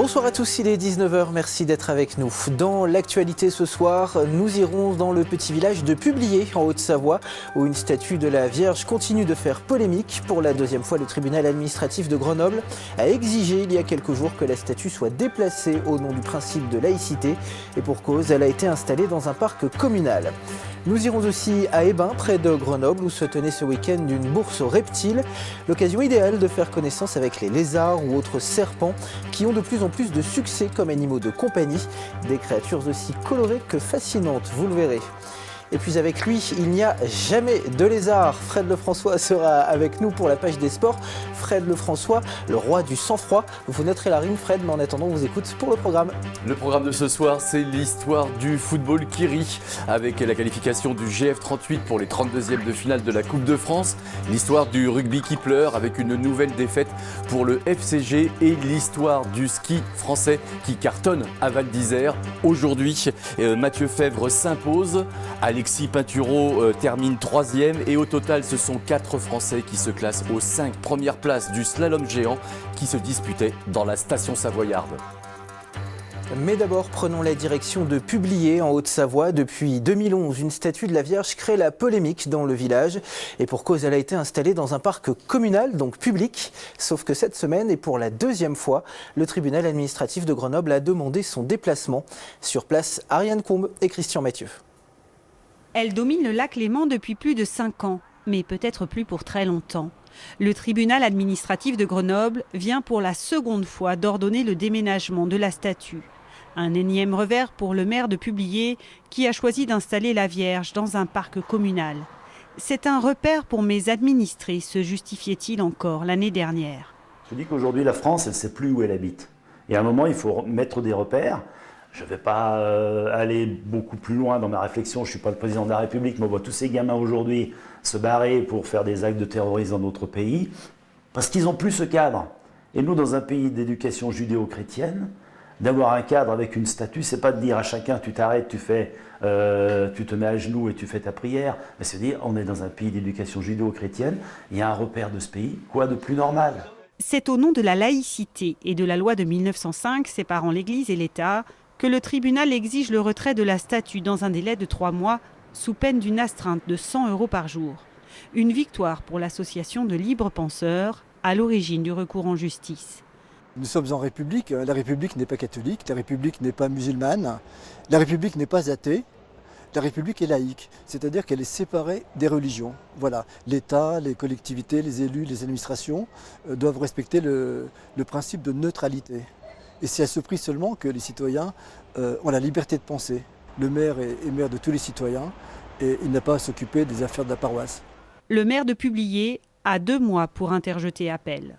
Bonsoir à tous, il est 19 h, merci d'être avec nous. Dans l'actualité ce soir, nous irons dans le petit village de Publié, en Haute-Savoie, où une statue de la Vierge continue de faire polémique. Pour la deuxième fois, le tribunal administratif de Grenoble a exigé il y a quelques jours que la statue soit déplacée au nom du principe de laïcité. Et pour cause, elle a été installée dans un parc communal. Nous irons aussi à Hébin, près de Grenoble, où se tenait ce week-end une bourse aux reptiles. L'occasion idéale de faire connaissance avec les lézards ou autres serpents qui ont de plus en plus de succès comme animaux de compagnie. Des créatures aussi colorées que fascinantes, vous le verrez. Et puis avec lui, il n'y a jamais de lézard. Fred Lefrançois sera avec nous pour la page des sports. Fred Lefrançois, le roi du sang-froid. Vous noterez la rime, Fred, mais en attendant, on vous écoute pour le programme. Le programme de ce soir, c'est l'histoire du football qui rit, avec la qualification du GF38 pour les 32e de finale de la Coupe de France, l'histoire du rugby qui pleure avec une nouvelle défaite pour le FCG et l'histoire du ski français qui cartonne à Val d'Isère. Aujourd'hui, Mathieu Fèvre s'impose. Alexis Pinturo termine 3e et au total ce sont 4 Français qui se classent aux 5 premières places du slalom géant qui se disputait dans la station savoyarde. Mais d'abord, prenons la direction de Publié en Haute-Savoie. Depuis 2011, une statue de la Vierge crée la polémique dans le village. Et pour cause, elle a été installée dans un parc communal, donc public. Sauf que cette semaine, et pour la deuxième fois, le tribunal administratif de Grenoble a demandé son déplacement. Sur place, Ariane Combe et Christian Mathieu. Elle domine le lac Léman depuis plus de 5 ans, mais peut-être plus pour très longtemps. Le tribunal administratif de Grenoble vient pour la seconde fois d'ordonner le déménagement de la statue. Un énième revers pour le maire de Publié qui a choisi d'installer la Vierge dans un parc communal. C'est un repère pour mes administrés, se justifiait-il encore l'année dernière. Je dis qu'aujourd'hui la France, elle ne sait plus où elle habite. Et à un moment, il faut mettre des repères. Je ne vais pas aller beaucoup plus loin dans ma réflexion, je ne suis pas le président de la République, mais on voit tous ces gamins aujourd'hui se barrer pour faire des actes de terrorisme dans d'autres pays, parce qu'ils n'ont plus ce cadre. Et nous, dans un pays d'éducation judéo-chrétienne, d'avoir un cadre avec une statue, c'est pas de dire à chacun tu t'arrêtes, tu te mets à genoux et tu fais ta prière, mais c'est dire on est dans un pays d'éducation judéo-chrétienne, il y a un repère de ce pays, quoi de plus normal? C'est au nom de la laïcité et de la loi de 1905 séparant l'Église et l'État que le tribunal exige le retrait de la statue dans un délai de 3 mois, sous peine d'une astreinte de 100 € par jour. Une victoire pour l'association de libres penseurs, à l'origine du recours en justice. Nous sommes en République, la République n'est pas catholique, la République n'est pas musulmane, la République n'est pas athée, la République est laïque, c'est-à-dire qu'elle est séparée des religions. Voilà, l'État, les collectivités, les élus, les administrations doivent respecter le principe de neutralité. Et c'est à ce prix seulement que les citoyens ont la liberté de penser. Le maire est maire de tous les citoyens et il n'a pas à s'occuper des affaires de la paroisse. Le maire de Publié a 2 mois pour interjeter appel.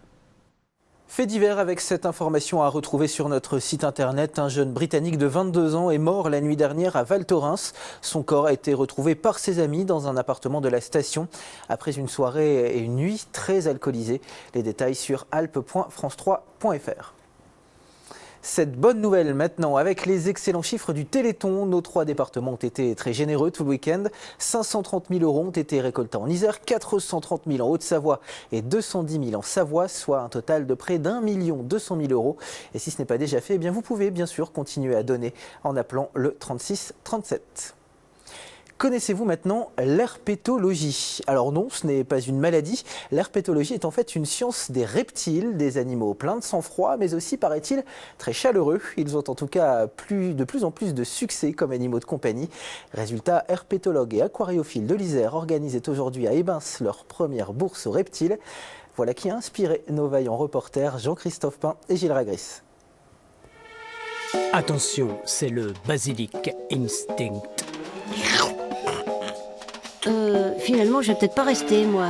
Fait divers avec cette information à retrouver sur notre site internet. Un jeune Britannique de 22 ans est mort la nuit dernière à Val Thorens. Son corps a été retrouvé par ses amis dans un appartement de la station après une soirée et une nuit très alcoolisée. Les détails sur alpe.france3.fr. Cette bonne nouvelle maintenant, avec les excellents chiffres du Téléthon, nos 3 départements ont été très généreux tout le week-end. 530 000 € ont été récoltés en Isère, 430 000 en Haute-Savoie et 210 000 en Savoie, soit un total de près d'1 200 000 €. Et si ce n'est pas déjà fait, eh bien vous pouvez bien sûr continuer à donner en appelant le 36 37. Connaissez-vous maintenant l'herpétologie? Alors non, ce n'est pas une maladie. L'herpétologie est en fait une science des reptiles, des animaux pleins de sang-froid, mais aussi, paraît-il, très chaleureux. Ils ont en tout cas de plus en plus de succès comme animaux de compagnie. Résultat, herpétologues et aquariophiles de l'Isère organisaient aujourd'hui à Hébin leur première bourse aux reptiles. Voilà qui a inspiré nos vaillants reporters Jean-Christophe Pain et Gilles Ragris. Attention, c'est le Basilic Instinct. Finalement, je vais peut-être pas rester, moi.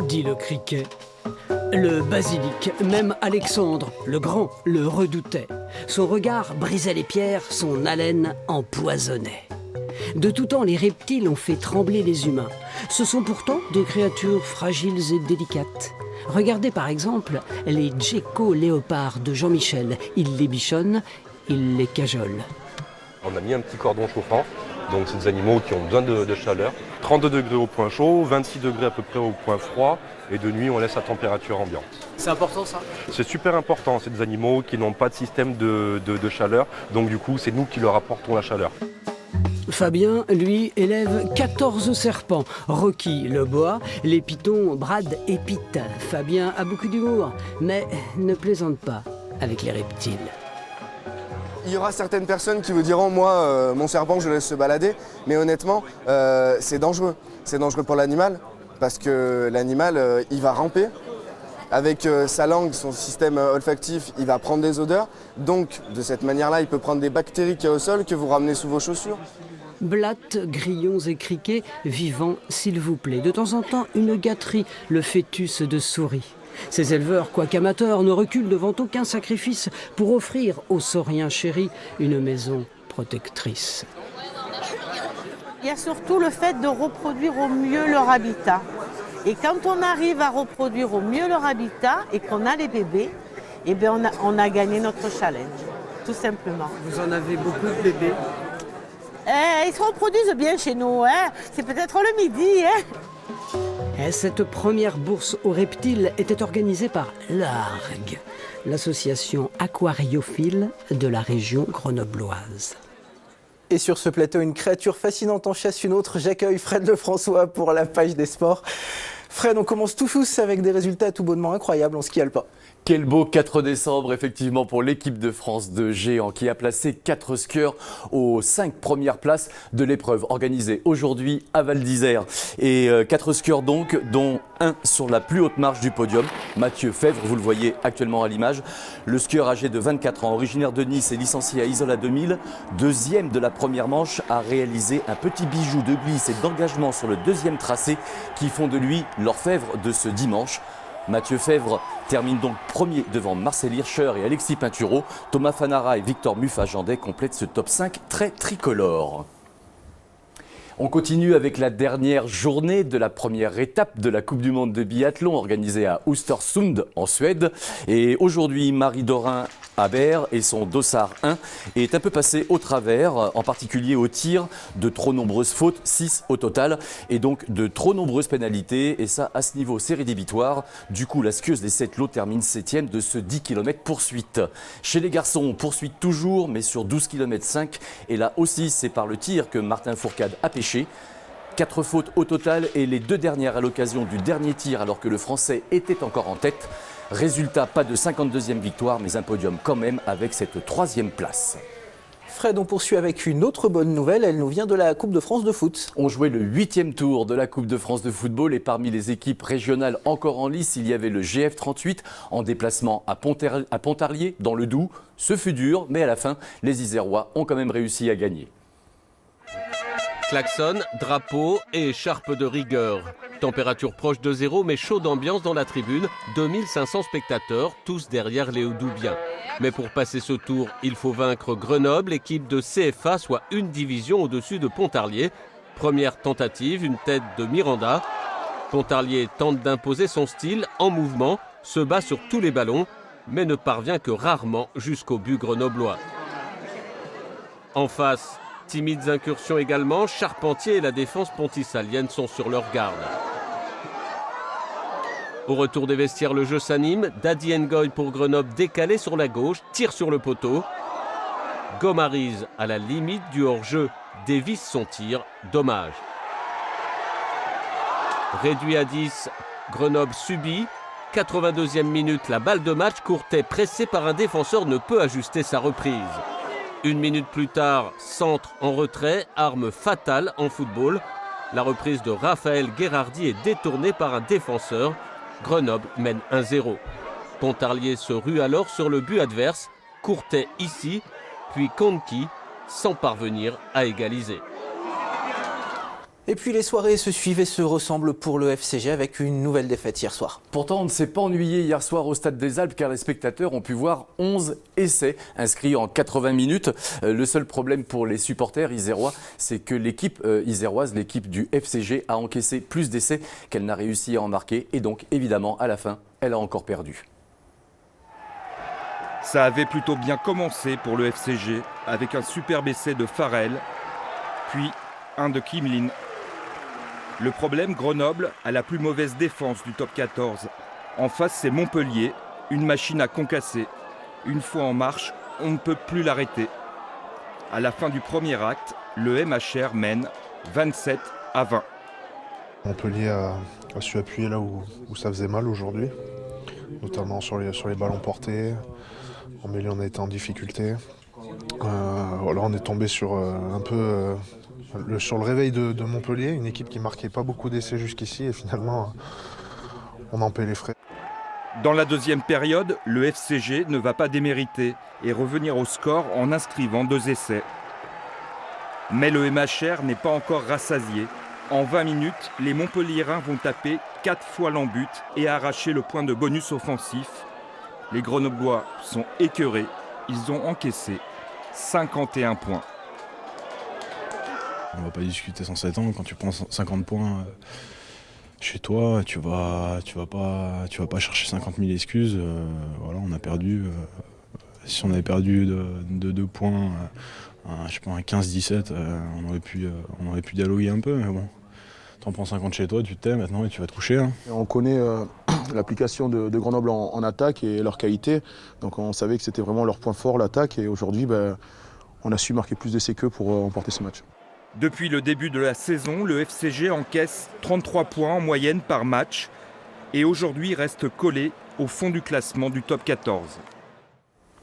Dit le criquet. Le basilic, même Alexandre, le grand, le redoutait. Son regard brisait les pierres, son haleine empoisonnait. De tout temps, les reptiles ont fait trembler les humains. Ce sont pourtant des créatures fragiles et délicates. Regardez par exemple les geckos-léopards de Jean-Michel. Il les bichonne, il les cajole. On a mis un petit cordon chauffant Donc c'est des animaux qui ont besoin de chaleur. 32 degrés au point chaud, 26 degrés à peu près au point froid. Et de nuit, on laisse à température ambiante. C'est important ça? C'est super important. C'est des animaux qui n'ont pas de système de chaleur. Donc du coup, c'est nous qui leur apportons la chaleur. Fabien, lui, élève 14 serpents. Rocky le boa, les pitons Brad et Pete. Fabien a beaucoup d'humour, mais ne plaisante pas avec les reptiles. Il y aura certaines personnes qui vous diront, moi, mon serpent, je le laisse se balader. Mais honnêtement, c'est dangereux. C'est dangereux pour l'animal, parce que l'animal, il va ramper. Avec sa langue, son système olfactif, il va prendre des odeurs. Donc, de cette manière-là, il peut prendre des bactéries qu'il y a au sol que vous ramenez sous vos chaussures. Blattes, grillons et criquets, vivants, s'il vous plaît. De temps en temps, une gâterie, le fœtus de souris. Ces éleveurs, quoiqu'amateurs, ne reculent devant aucun sacrifice pour offrir aux sauriens chéris une maison protectrice. Il y a surtout le fait de reproduire au mieux leur habitat. Et quand on arrive à reproduire au mieux leur habitat et qu'on a les bébés, eh bien on a gagné notre challenge, tout simplement. Vous en avez beaucoup de bébés? Ils se reproduisent bien chez nous, hein. C'est peut-être le midi. Hein. Et cette première bourse aux reptiles était organisée par l'ARG, l'association aquariophile de la région grenobloise. Et sur ce plateau, une créature fascinante en chasse une autre. J'accueille Fred Lefrançois pour la page des sports. Fred, on commence tout tous avec des résultats tout bonnement incroyables en ski alpin. Quel beau 4 décembre effectivement pour l'équipe de France de géant qui a placé 4 skieurs aux 5 premières places de l'épreuve organisée aujourd'hui à Val d'Isère. Et 4 skieurs donc, dont un sur la plus haute marche du podium, Mathieu Fèvre, vous le voyez actuellement à l'image. Le skieur âgé de 24 ans, originaire de Nice et licencié à Isola 2000, deuxième de la première manche, a réalisé un petit bijou de glisse et d'engagement sur le deuxième tracé qui font de lui l'orfèvre de ce dimanche. Mathieu Fèvre termine donc premier devant Marcel Hirscher et Alexis Pinturo. Thomas Fanara et Victor Muffajandet complètent ce top 5 très tricolore. On continue avec la dernière journée de la première étape de la Coupe du Monde de biathlon organisée à Östersund en Suède. Et aujourd'hui, Marie Dorin Aber et son Dossard 1 est un peu passé au travers, en particulier au tir, de trop nombreuses fautes, 6 au total, et donc de trop nombreuses pénalités. Et ça, à ce niveau, c'est rédhibitoire. Du coup, la skieuse des 7 lots termine 7e de ce 10 km poursuite. Chez les garçons, on poursuit toujours, mais sur 12 km 5. Et là aussi, c'est par le tir que Martin Fourcade a pêché. 4 fautes au total et les 2 dernières à l'occasion du dernier tir alors que le Français était encore en tête. Résultat, pas de 52e victoire, mais un podium quand même avec cette 3e place. Fred, on poursuit avec une autre bonne nouvelle, elle nous vient de la Coupe de France de foot. On jouait le 8e tour de la Coupe de France de football et parmi les équipes régionales encore en lice, il y avait le GF 38 en déplacement à Pontarlier dans le Doubs. Ce fut dur, mais à la fin, les Isérois ont quand même réussi à gagner. Klaxon, drapeau et écharpe de rigueur. Température proche de 0 mais chaud d'ambiance dans la tribune. 2500 spectateurs, tous derrière les Doubbiens. Mais pour passer ce tour, il faut vaincre Grenoble, équipe de CFA, soit une division au-dessus de Pontarlier. Première tentative, une tête de Miranda. Pontarlier tente d'imposer son style en mouvement, se bat sur tous les ballons, mais ne parvient que rarement jusqu'au but grenoblois. En face, timides incursions également, Charpentier et la défense pontissalienne sont sur leur garde. Au retour des vestiaires, le jeu s'anime. Daddy Ngoy pour Grenoble décalé sur la gauche, tire sur le poteau. Gomariz à la limite du hors-jeu, dévisse son tir, dommage. Réduit à 10, Grenoble subit. 82e minute, la balle de match, Courtet pressé par un défenseur ne peut ajuster sa reprise. 1 minute plus tard, centre en retrait, arme fatale en football. La reprise de Raphaël Gherardi est détournée par un défenseur. Grenoble mène 1-0. Pontarlier se rue alors sur le but adverse. Courtet ici, puis Konki, sans parvenir à égaliser. Et puis les soirées se suivent et se ressemblent pour le FCG avec une nouvelle défaite hier soir. Pourtant, on ne s'est pas ennuyé hier soir au Stade des Alpes car les spectateurs ont pu voir 11 essais inscrits en 80 minutes. Le seul problème pour les supporters isérois, c'est que l'équipe iséroise, l'équipe du FCG, a encaissé plus d'essais qu'elle n'a réussi à en marquer. Et donc, évidemment, à la fin, elle a encore perdu. Ça avait plutôt bien commencé pour le FCG avec un superbe essai de Farrell, puis 1 de Kim Lin. Le problème, Grenoble a la plus mauvaise défense du top 14. En face, c'est Montpellier, une machine à concasser. Une fois en marche, on ne peut plus l'arrêter. À la fin du premier acte, le MHR mène 27-20. Montpellier a su appuyer là où ça faisait mal aujourd'hui, notamment sur les ballons portés. En mêlée, on a été en difficulté. Voilà, on est tombé sur sur le réveil de Montpellier, une équipe qui marquait pas beaucoup d'essais jusqu'ici et finalement on en paie les frais. Dans la deuxième période, le FCG ne va pas démériter et revenir au score en inscrivant 2 essais. Mais le MHR n'est pas encore rassasié. En 20 minutes, les Montpelliérains vont taper 4 fois l'en-but et arracher le point de bonus offensif. Les Grenoblois sont écœurés. Ils ont encaissé 51 points. On ne va pas discuter sans s'étendre. Quand tu prends 50 points chez toi, tu vas pas chercher 50 000 excuses. Voilà, on a perdu. Si on avait perdu de 2 points, je sais pas, un 15-17, on aurait pu dialoguer un peu. Mais bon, t'en prends 50 chez toi, tu te tais maintenant et tu vas te coucher. Hein. On connaît l'application de Grenoble en attaque et leur qualité. Donc on savait que c'était vraiment leur point fort, l'attaque. Et aujourd'hui, on a su marquer plus d'essais qu'eux pour emporter ce match. Depuis le début de la saison, le FCG encaisse 33 points en moyenne par match et aujourd'hui reste collé au fond du classement du top 14.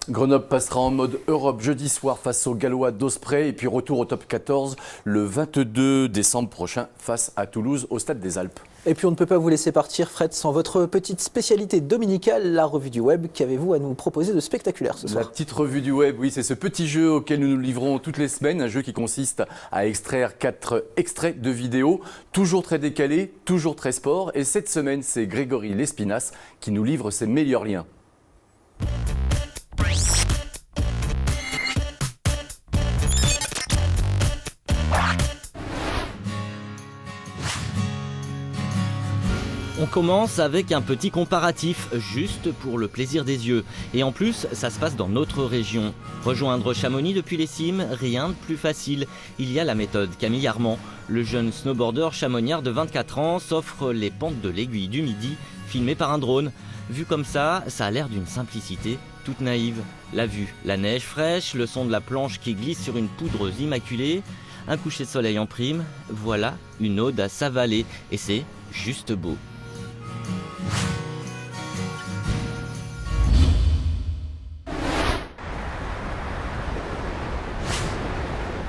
Grenoble passera en mode Europe jeudi soir face aux Gallois d'Osprey et puis retour au top 14 le 22 décembre prochain face à Toulouse au Stade des Alpes. Et puis on ne peut pas vous laisser partir, Fred, sans votre petite spécialité dominicale, la revue du web. Qu'avez-vous à nous proposer de spectaculaire ce soir? La petite revue du web, oui, c'est ce petit jeu auquel nous nous livrons toutes les semaines. Un jeu qui consiste à extraire 4 extraits de vidéos, toujours très décalés, toujours très sport. Et cette semaine, c'est Grégory Lespinasse qui nous livre ses meilleurs liens. On commence avec un petit comparatif, juste pour le plaisir des yeux. Et en plus, ça se passe dans notre région. Rejoindre Chamonix depuis les cimes, rien de plus facile. Il y a la méthode Camille Armand. Le jeune snowboarder chamoniard de 24 ans s'offre les pentes de l'Aiguille du Midi, filmées par un drone. Vu comme ça a l'air d'une simplicité toute naïve. La vue, la neige fraîche, le son de la planche qui glisse sur une poudreuse immaculée, un coucher de soleil en prime, voilà une ode à sa vallée. Et c'est juste beau.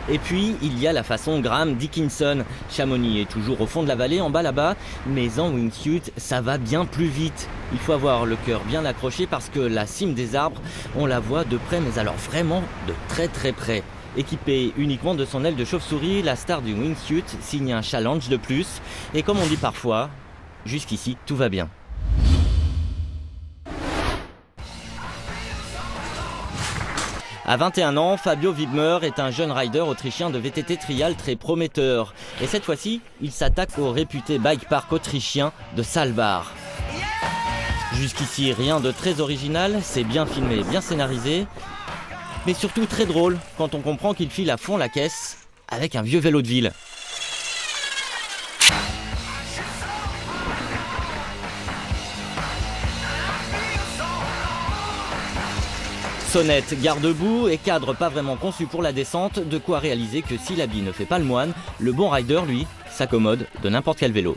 Et puis, il y a la façon Graham Dickinson. Chamonix est toujours au fond de la vallée, en bas là-bas, mais en wingsuit, ça va bien plus vite. Il faut avoir le cœur bien accroché parce que la cime des arbres, on la voit de près, mais alors vraiment de très très près. Équipée uniquement de son aile de chauve-souris, la star du wingsuit signe un challenge de plus. Et comme on dit parfois, jusqu'ici, tout va bien. À 21 ans, Fabio Wibmer est un jeune rider autrichien de VTT trial très prometteur. Et cette fois-ci, il s'attaque au réputé bike park autrichien de Saalbach. Jusqu'ici, rien de très original, c'est bien filmé, bien scénarisé, mais surtout très drôle quand on comprend qu'il file à fond la caisse avec un vieux vélo de ville. Sonnette, garde-boue et cadre pas vraiment conçu pour la descente, de quoi réaliser que si l'habit ne fait pas le moine, le bon rider, lui, s'accommode de n'importe quel vélo.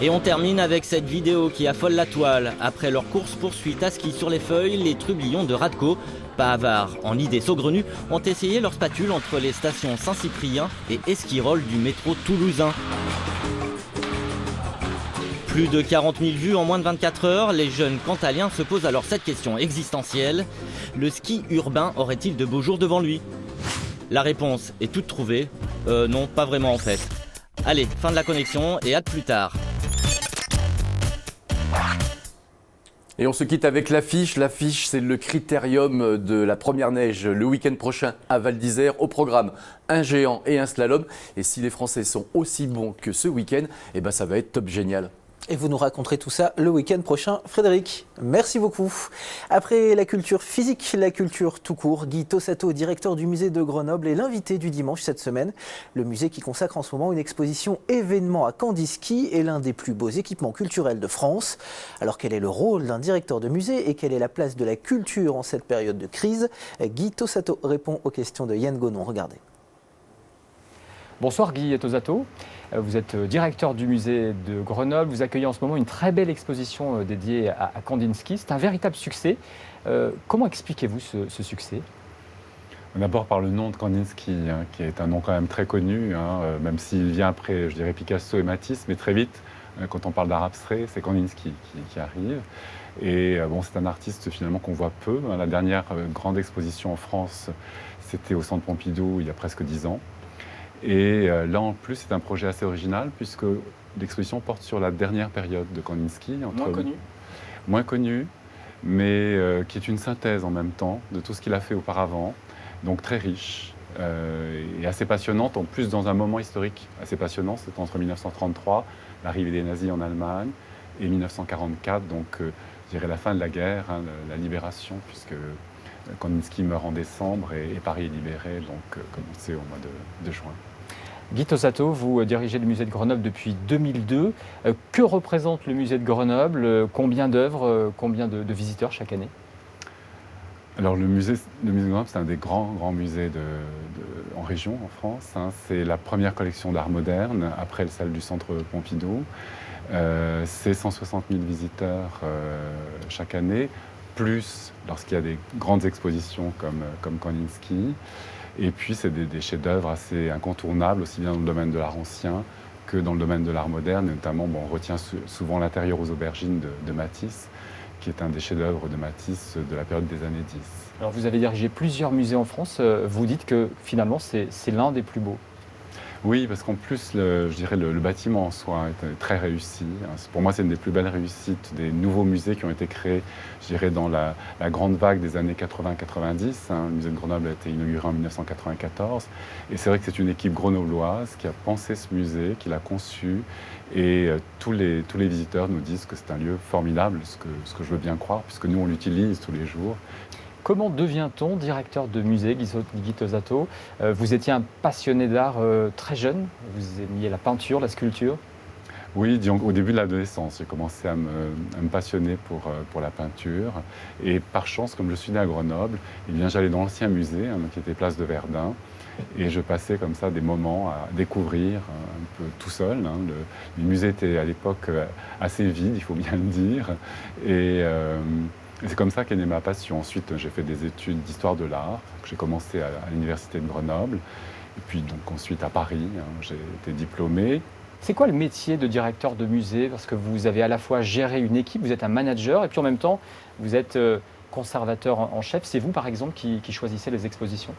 Et on termine avec cette vidéo qui affole la toile. Après leur course-poursuite à ski sur les feuilles, les trublions de Radco, pas avares en idées saugrenues, ont essayé leur spatule entre les stations Saint-Cyprien et Esquirol du métro toulousain. Plus de 40 000 vues en moins de 24 heures, les jeunes cantaliens se posent alors cette question existentielle. Le ski urbain aurait-il de beaux jours devant lui? La réponse est toute trouvée. Non, pas vraiment en fait. Allez, fin de la connexion et à plus tard. Et on se quitte avec l'affiche. L'affiche, c'est le critérium de la première neige le week-end prochain à Val d'Isère. Au programme, un géant et un slalom. Et si les Français sont aussi bons que ce week-end, eh ben ça va être top génial. Et vous nous raconterez tout ça le week-end prochain, Frédéric. Merci beaucoup. Après la culture physique, la culture tout court, Guy Tossato, directeur du musée de Grenoble, est l'invité du dimanche cette semaine. Le musée qui consacre en ce moment une exposition événement à Kandinsky est l'un des plus beaux équipements culturels de France. Alors quel est le rôle d'un directeur de musée et quelle est la place de la culture en cette période de crise? Guy Tossato répond aux questions de Yann Gonon. Regardez. Bonsoir Guy Tossato, vous êtes directeur du musée de Grenoble, vous accueillez en ce moment une très belle exposition dédiée à Kandinsky, c'est un véritable succès. Comment expliquez-vous ce succès? D'abord par le nom de Kandinsky, qui est un nom quand même très connu, même s'il vient après, je dirais, Picasso et Matisse, mais très vite, quand on parle d'art abstrait, c'est Kandinsky qui arrive. Et bon, c'est un artiste finalement qu'on voit peu. La dernière grande exposition en France, c'était au Centre Pompidou il y a presque 10 ans. Et là, en plus, c'est un projet assez original puisque l'exposition porte sur la dernière période de Kandinsky. Moins connue, mais qui est une synthèse en même temps de tout ce qu'il a fait auparavant. Donc très riche et assez passionnante, en plus dans un moment historique assez passionnant. C'est entre 1933, l'arrivée des nazis en Allemagne, et 1944, donc je dirais la fin de la guerre, la libération, puisque Kandinsky meurt en décembre et Paris est libéré, donc comme on sait, au mois de juin. Guy Tossato, vous dirigez le musée de Grenoble depuis 2002. Que représente le musée de Grenoble? Combien d'œuvres, combien de visiteurs chaque année? Alors le musée de Grenoble, c'est un des grands musées en région, en France. C'est la première collection d'art moderne, après celle du Centre Pompidou. C'est 160 000 visiteurs chaque année, plus lorsqu'il y a des grandes expositions comme Kandinsky. Et puis c'est des chefs-d'œuvre assez incontournables, aussi bien dans le domaine de l'art ancien que dans le domaine de l'art moderne. Et notamment, on retient souvent l'intérieur aux aubergines de Matisse, qui est un des chefs-d'œuvre de Matisse de la période des années 10. Alors vous avez dirigé plusieurs musées en France, vous dites que finalement c'est l'un des plus beaux. Oui, parce qu'en plus, je dirais le bâtiment en soi est très réussi. Pour moi, c'est une des plus belles réussites des nouveaux musées qui ont été créés, je dirais, dans la grande vague des années 80-90. Le musée de Grenoble a été inauguré en 1994. Et c'est vrai que c'est une équipe grenobloise qui a pensé ce musée, qui l'a conçu. Et tous les visiteurs nous disent que c'est un lieu formidable, ce que je veux bien croire, puisque nous, on l'utilise tous les jours. Comment devient-on directeur de musée, Guy Tossato? Vous étiez un passionné d'art très jeune, vous aimiez la peinture, la sculpture? Oui, au début de l'adolescence, j'ai commencé à me passionner pour la peinture. Et par chance, comme je suis né à Grenoble, eh bien, j'allais dans l'ancien musée, qui était place de Verdun. Et je passais comme ça des moments à découvrir un peu tout seul. Le musée était à l'époque assez vide, il faut bien le dire. Et c'est comme ça qu'est née ma passion. Ensuite, j'ai fait des études d'histoire de l'art, que j'ai commencé à l'université de Grenoble. Et puis donc ensuite à Paris, j'ai été diplômé. C'est quoi le métier de directeur de musée? Parce que vous avez à la fois géré une équipe, vous êtes un manager, et puis en même temps, vous êtes conservateur en chef. C'est vous, par exemple, qui choisissez les expositions?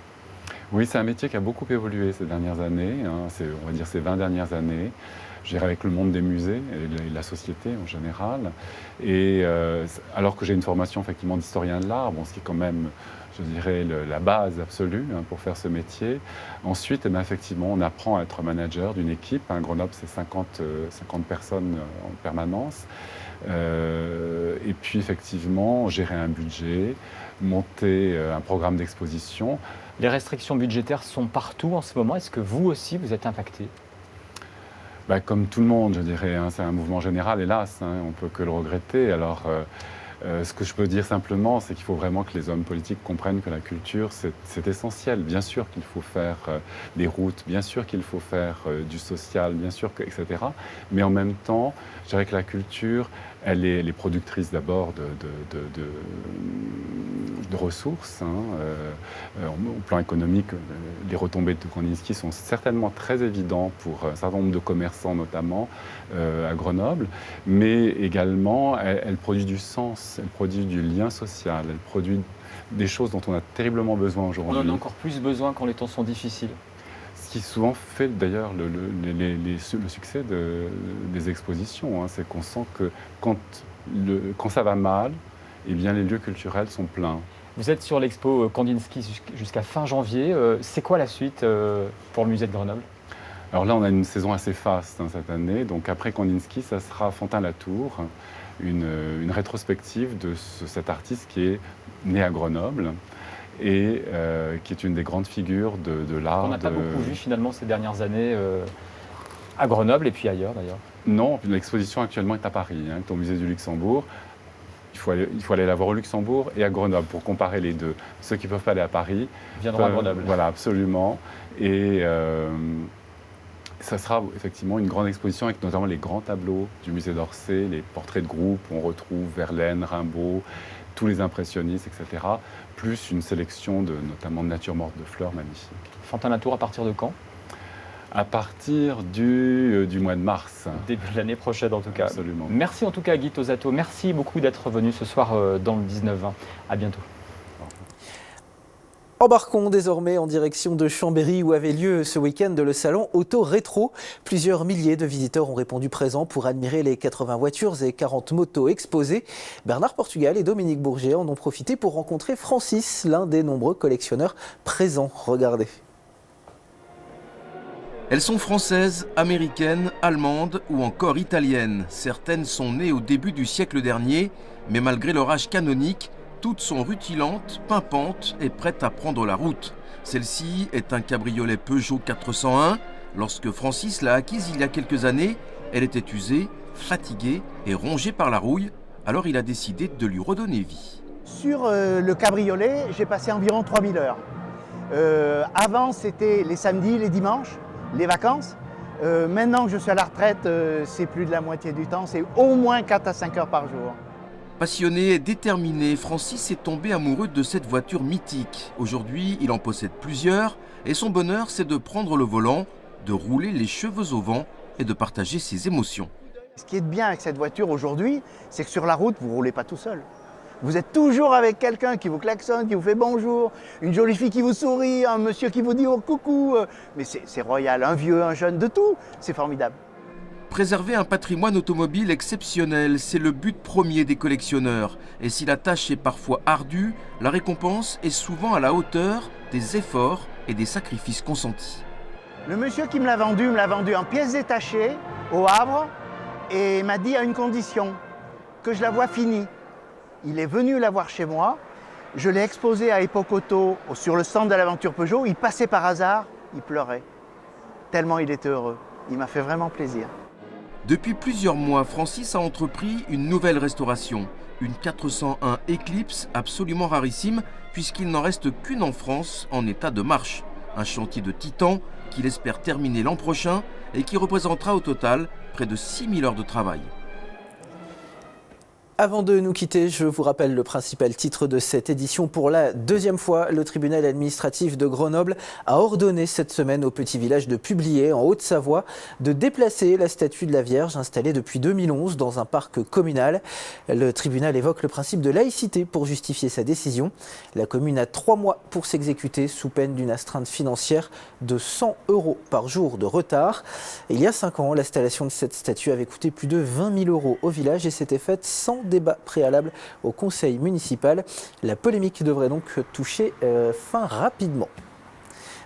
Oui, c'est un métier qui a beaucoup évolué ces dernières années, on va dire ces 20 dernières années. Je dirais avec le monde des musées et la société en général. Et alors que j'ai une formation effectivement d'historien de l'art, ce qui est quand même, je dirais, la base absolue pour faire ce métier. Ensuite, effectivement, on apprend à être manager d'une équipe. Grenoble, c'est 50 personnes en permanence. Et puis, effectivement, gérer un budget, monter un programme d'exposition. Les restrictions budgétaires sont partout en ce moment. Est-ce que vous aussi, vous êtes impacté? Comme tout le monde, je dirais. C'est un mouvement général, hélas. On ne peut que le regretter. Alors, ce que je peux dire simplement, c'est qu'il faut vraiment que les hommes politiques comprennent que la culture, c'est essentiel. Bien sûr qu'il faut faire des routes, bien sûr qu'il faut faire du social, bien sûr, etc. Mais en même temps, je dirais que la culture, elle est productrice d'abord de ressources. Au plan économique, les retombées de Kandinsky sont certainement très évidentes pour un certain nombre de commerçants, notamment à Grenoble. Mais également, elle produit du sens, elle produit du lien social, elle produit des choses dont on a terriblement besoin aujourd'hui. On en a encore plus besoin quand les temps sont difficiles. Ce qui souvent fait d'ailleurs le succès des expositions, c'est qu'on sent que quand ça va mal, eh bien, les lieux culturels sont pleins. Vous êtes sur l'expo Kandinsky jusqu'à fin janvier. C'est quoi la suite pour le musée de Grenoble? Alors là, on a une saison assez faste cette année. Donc après Kandinsky, ça sera Fantin-Latour, une rétrospective de cet artiste qui est né à Grenoble et qui est une des grandes figures de l'art. On n'a pas beaucoup vu finalement ces dernières années à Grenoble et puis ailleurs d'ailleurs. Non, l'exposition actuellement est à Paris, est au musée du Luxembourg. Il faut aller la voir au Luxembourg et à Grenoble pour comparer les deux. Ceux qui ne peuvent pas aller à Paris viendront à Grenoble. Voilà, absolument. Et ça sera effectivement une grande exposition avec notamment les grands tableaux du musée d'Orsay, les portraits de groupe où on retrouve Verlaine, Rimbaud, tous les impressionnistes, etc. Plus une sélection notamment de nature morte, de fleurs magnifiques. Fantin-Latour à partir de quand ? À partir du mois de mars. Début de l'année prochaine en tout cas. Absolument. Merci en tout cas Guy Tosato. Merci beaucoup d'être venu ce soir dans le 19-20. À bientôt. Embarquons désormais en direction de Chambéry où avait lieu ce week-end le salon Auto Rétro. Plusieurs milliers de visiteurs ont répondu présents pour admirer les 80 voitures et 40 motos exposées. Bernard Portugal et Dominique Bourget en ont profité pour rencontrer Francis, l'un des nombreux collectionneurs présents. Regardez. Elles sont françaises, américaines, allemandes ou encore italiennes. Certaines sont nées au début du siècle dernier, mais malgré leur âge canonique, toutes sont rutilantes, pimpantes et prêtes à prendre la route. Celle-ci est un cabriolet Peugeot 401. Lorsque Francis l'a acquise il y a quelques années, elle était usée, fatiguée et rongée par la rouille. Alors il a décidé de lui redonner vie. Sur le cabriolet, j'ai passé environ 3000 heures. Avant, c'était les samedis, les dimanches, les vacances. Maintenant que je suis à la retraite, c'est plus de la moitié du temps. C'est au moins 4 à 5 heures par jour. Passionné et déterminé, Francis est tombé amoureux de cette voiture mythique. Aujourd'hui, il en possède plusieurs et son bonheur, c'est de prendre le volant, de rouler les cheveux au vent et de partager ses émotions. Ce qui est bien avec cette voiture aujourd'hui, c'est que sur la route, vous ne roulez pas tout seul. Vous êtes toujours avec quelqu'un qui vous klaxonne, qui vous fait bonjour, une jolie fille qui vous sourit, un monsieur qui vous dit oh coucou. Mais c'est royal, un vieux, un jeune, de tout. C'est formidable. Préserver un patrimoine automobile exceptionnel, c'est le but premier des collectionneurs. Et si la tâche est parfois ardue, la récompense est souvent à la hauteur des efforts et des sacrifices consentis. Le monsieur qui me l'a vendu en pièces détachées au Havre et m'a dit à une condition, que je la vois finie. Il est venu la voir chez moi, je l'ai exposée à Époque Auto sur le stand de l'aventure Peugeot, il passait par hasard, il pleurait. Tellement il était heureux, il m'a fait vraiment plaisir. Depuis plusieurs mois, Francis a entrepris une nouvelle restauration. Une 401 Eclipse absolument rarissime puisqu'il n'en reste qu'une en France en état de marche. Un chantier de titan qu'il espère terminer l'an prochain et qui représentera au total près de 6000 heures de travail. Avant de nous quitter, je vous rappelle le principal titre de cette édition. Pour la deuxième fois, le tribunal administratif de Grenoble a ordonné cette semaine au petit village de Publier, en Haute-Savoie, de déplacer la statue de la Vierge installée depuis 2011 dans un parc communal. Le tribunal évoque le principe de laïcité pour justifier sa décision. La commune a 3 mois pour s'exécuter sous peine d'une astreinte financière de 100 € par jour de retard. Et il y a 5 ans, l'installation de cette statue avait coûté plus de 20 000 € au village et s'était faite sans débat préalable au conseil municipal. La polémique devrait donc toucher fin rapidement.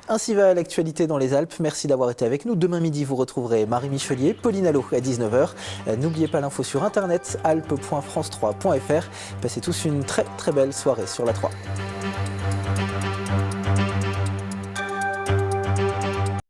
Ainsi va l'actualité dans les Alpes. Merci d'avoir été avec nous. Demain midi, vous retrouverez Marie Michelier, Pauline Allo à 19 h. N'oubliez pas l'info sur internet alpes.france3.fr. Passez tous une très belle soirée sur la 3.